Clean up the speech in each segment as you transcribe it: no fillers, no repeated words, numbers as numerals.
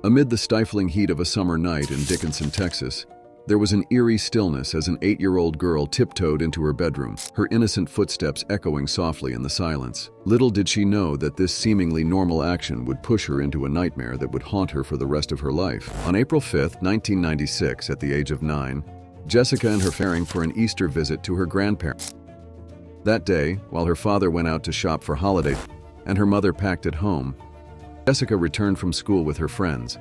Amid the stifling heat of a summer night in Dickinson, Texas, there was an eerie stillness as an 8-year-old girl tiptoed into her bedroom, her innocent footsteps echoing softly in the silence. Little did she know that this seemingly normal action would push her into a nightmare that would haunt her for the rest of her life. On April 5, 1996, at the age of 9, Jessica and her preparing for an Easter visit to her grandparents. That day, while her father went out to shop for holiday and her mother packed at home, Jessica returned from school with her friends.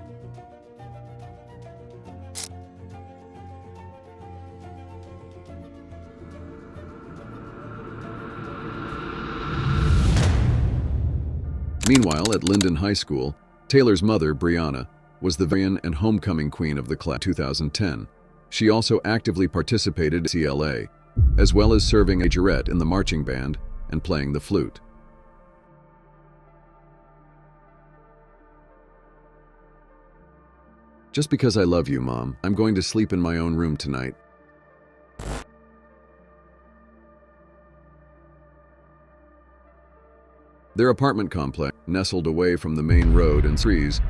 Meanwhile, at Linden High School, Taylor's mother, Briana, was the variant and homecoming queen of the class 2010. She also actively participated in CLA, as well as serving a majorette in the marching band and playing the flute. Just because I love you, Mom, I'm going to sleep in my own room tonight. Their apartment complex, nestled away from the main road and trees,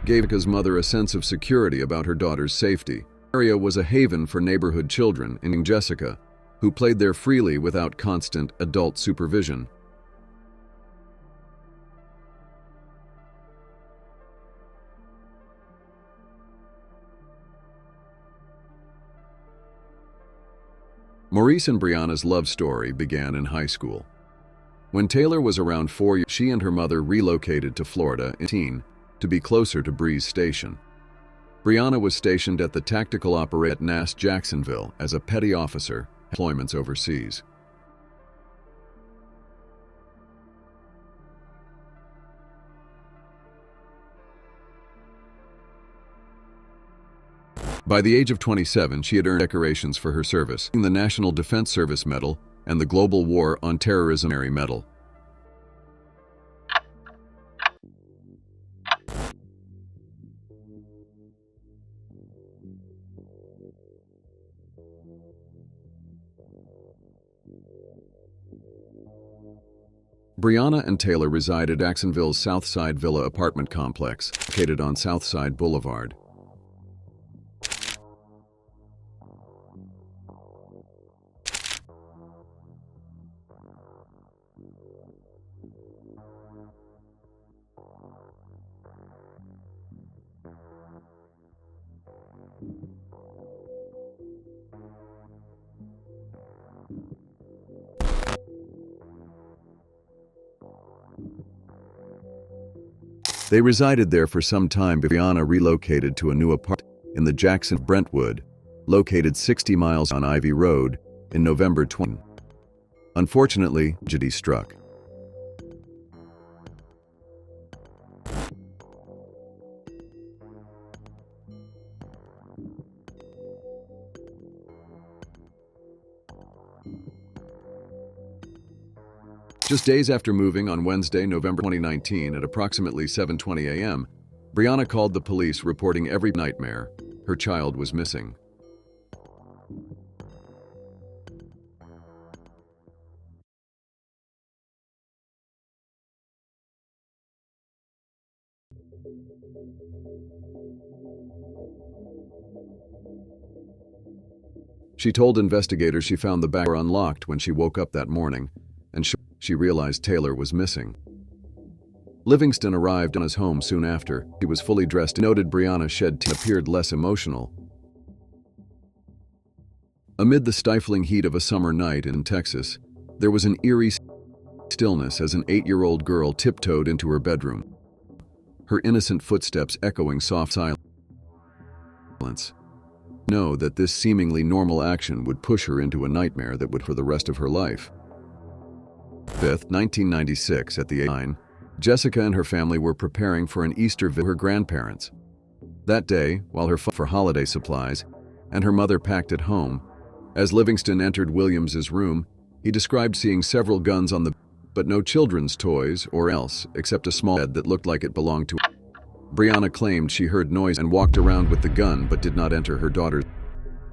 gave Jessica's mother a sense of security about her daughter's safety. The area was a haven for neighborhood children, including Jessica, who played there freely without constant adult supervision. Maurice and Briana's love story began in high school. When Taylor was around 4 years, she and her mother relocated to Florida in 2018 to be closer to Breeze Station. Briana was stationed at the Tactical Operations at NAS Jacksonville as a petty officer, deployments overseas. By the age of 27, she had earned decorations for her service, the National Defense Service Medal and the Global War on Terrorism Medal. Briana and Taylor reside at Jacksonville's Southside Villa apartment complex, located on Southside Boulevard. They resided there for some time before Briana relocated to a new apartment in the Jackson Brentwood, located 60 miles on Ivy Road, in November 20. Unfortunately, tragedy struck. Just days after moving on Wednesday, November 2019, at approximately 7:20 a.m., Briana called the police reporting every nightmare. Her child was missing. She told investigators she found the back door unlocked when she woke up that morning, and she realized Taylor was missing. Livingston arrived on his home soon after. He was fully dressed. Noted Briana shed tears and appeared less emotional. Amid the stifling heat of a summer night in Texas, there was an eerie stillness as an 8-year-old girl tiptoed into her bedroom, her innocent footsteps echoing soft silence. Know that this seemingly normal action would push her into a nightmare that would for the rest of her life. 5th, 1996, at the age of 9, Jessica and her family were preparing for an Easter visit to her grandparents. That day, while her father for holiday supplies and her mother packed at home, as Livingston entered Williams's room, he described seeing several guns on the bed, but no children's toys or else except a small bed that looked like it belonged to her. Briana claimed she heard noise and walked around with the gun but did not enter her daughter's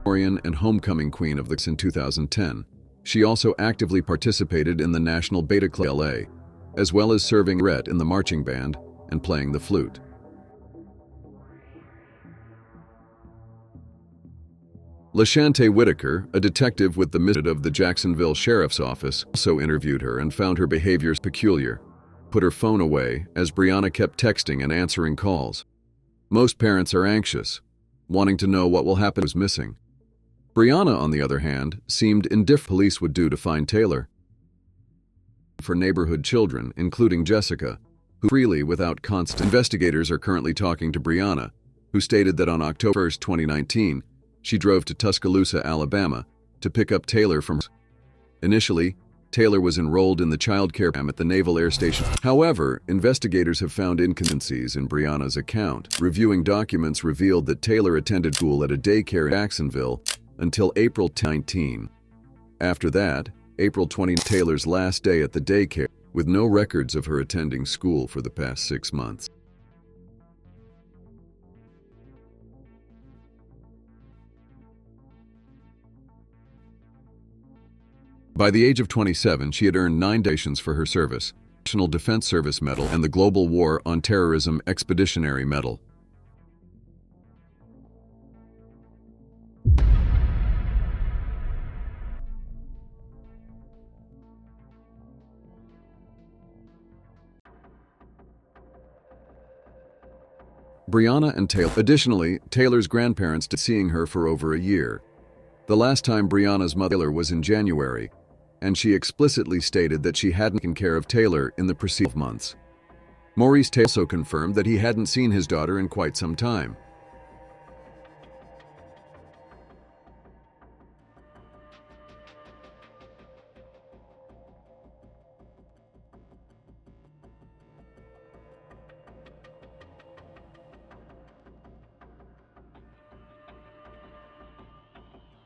room. And homecoming queen of the in 2010. She also actively participated in the National Beta Club LA, as well as serving in the marching band and playing the flute. LaShante Whitaker, a detective with the mission of the Jacksonville Sheriff's Office, also interviewed her and found her behavior peculiar. Put her phone away as Briana kept texting and answering calls. Most parents are anxious, wanting to know what will happen was missing. Briana, on the other hand, seemed indifferent. Police would do to find Taylor. For neighborhood children, including Jessica, who freely without constant. Investigators are currently talking to Briana, who stated that on October 1, 2019, she drove to Tuscaloosa, Alabama, to pick up Taylor from. Initially, Taylor was enrolled in the child care program at the Naval Air Station. However, investigators have found inconsistencies in Briana's account. Reviewing documents revealed that Taylor attended school at a daycare in Jacksonville until April 19. After that, April 20, Taylor's last day at the daycare, with no records of her attending school for the past 6 months. By the age of 27, she had earned 9 donations for her service, National Defense Service Medal and the Global War on Terrorism Expeditionary Medal. Briana and Taylor. Additionally, Taylor's grandparents did seeing her for over a year. The last time Briana's mother was in January, and she explicitly stated that she hadn't taken care of Taylor in the preceding months. Maurice Taylor also confirmed that he hadn't seen his daughter in quite some time.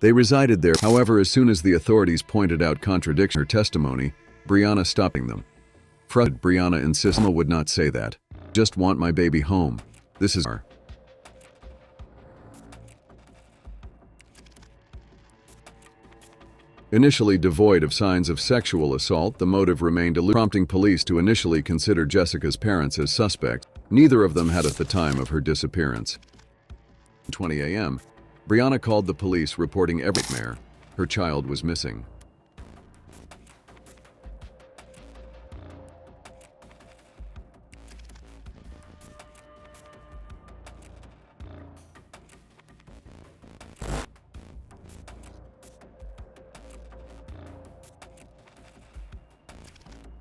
They resided there. However, as soon as the authorities pointed out contradiction in her testimony, Briana stopping them. Frustrated, Briana insisted Mama would not say that. Just want my baby home. This is her. Initially devoid of signs of sexual assault, the motive remained elusive, prompting police to initially consider Jessica's parents as suspects. Neither of them had at the time of her disappearance. At 20 a.m., Briana called the police reporting everywhere her child was missing.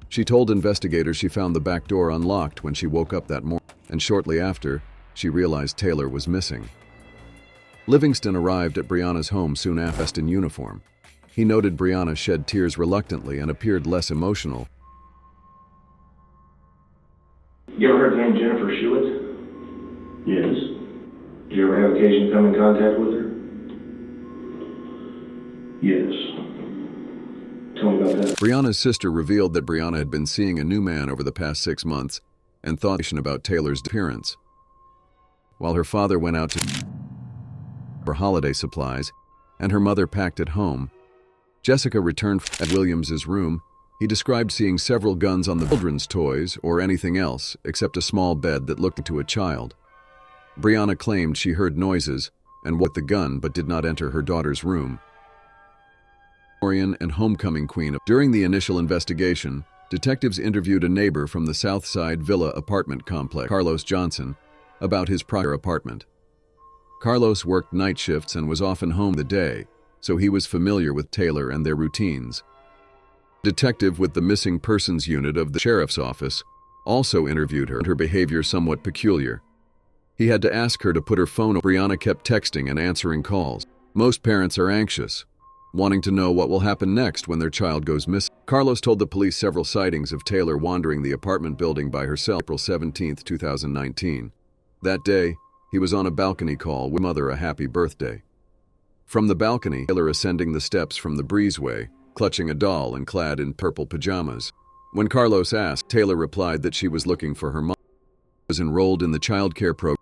She told investigators she found the back door unlocked when she woke up that morning, and shortly after, she realized Taylor was missing. Livingston arrived at Briana's home soon after, dressed in uniform. He noted Briana shed tears reluctantly and appeared less emotional. You ever heard the name Jennifer Schuett? Yes. Did you ever have occasion to come in contact with her? Yes. Tell me about that. Briana's sister revealed that Briana had been seeing a new man over the past 6 months and thought about Taylor's appearance. While her father went out to for holiday supplies, and her mother packed at home, Jessica returned at Williams's room. He described seeing several guns on the children's toys or anything else except a small bed that looked to a child. Briana claimed she heard noises and with the gun but did not enter her daughter's room. And homecoming queen. During the initial investigation, detectives interviewed a neighbor from the Southside Villa apartment complex, Carlos Johnson, about his prior apartment. Carlos worked night shifts and was often home the day, so he was familiar with Taylor and their routines. Detective with the Missing Persons Unit of the Sheriff's Office also interviewed her, and her behavior somewhat peculiar. He had to ask her to put her phone. Briana kept texting and answering calls. Most parents are anxious, wanting to know what will happen next when their child goes missing. Carlos told the police several sightings of Taylor wandering the apartment building by herself April 17, 2019. That day, he was on a balcony call with mother a happy birthday. From the balcony, Taylor ascending the steps from the breezeway, clutching a doll and clad in purple pajamas. When Carlos asked, Taylor replied that she was looking for her mom. She was enrolled in the child care program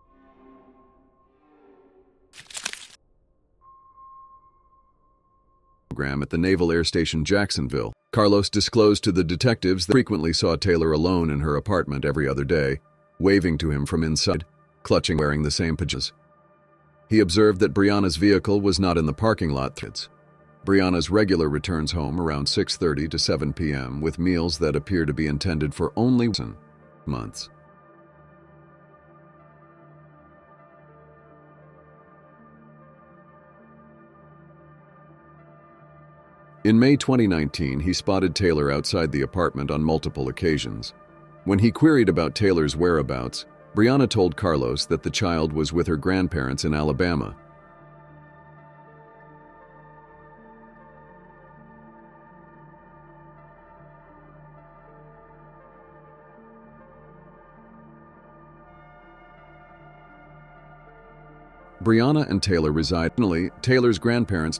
at the Naval Air Station Jacksonville. Carlos disclosed to the detectives that frequently saw Taylor alone in her apartment every other day, waving to him from inside, clutching wearing the same pajamas. He observed that Briana's vehicle was not in the parking lot. Briana's regular returns home around 6:30 to 7 p.m. with meals that appear to be intended for only months. In May 2019, he spotted Taylor outside the apartment on multiple occasions. When he queried about Taylor's whereabouts, Briana told Carlos that the child was with her grandparents in Alabama. Briana and Taylor reside. Taylor's grandparents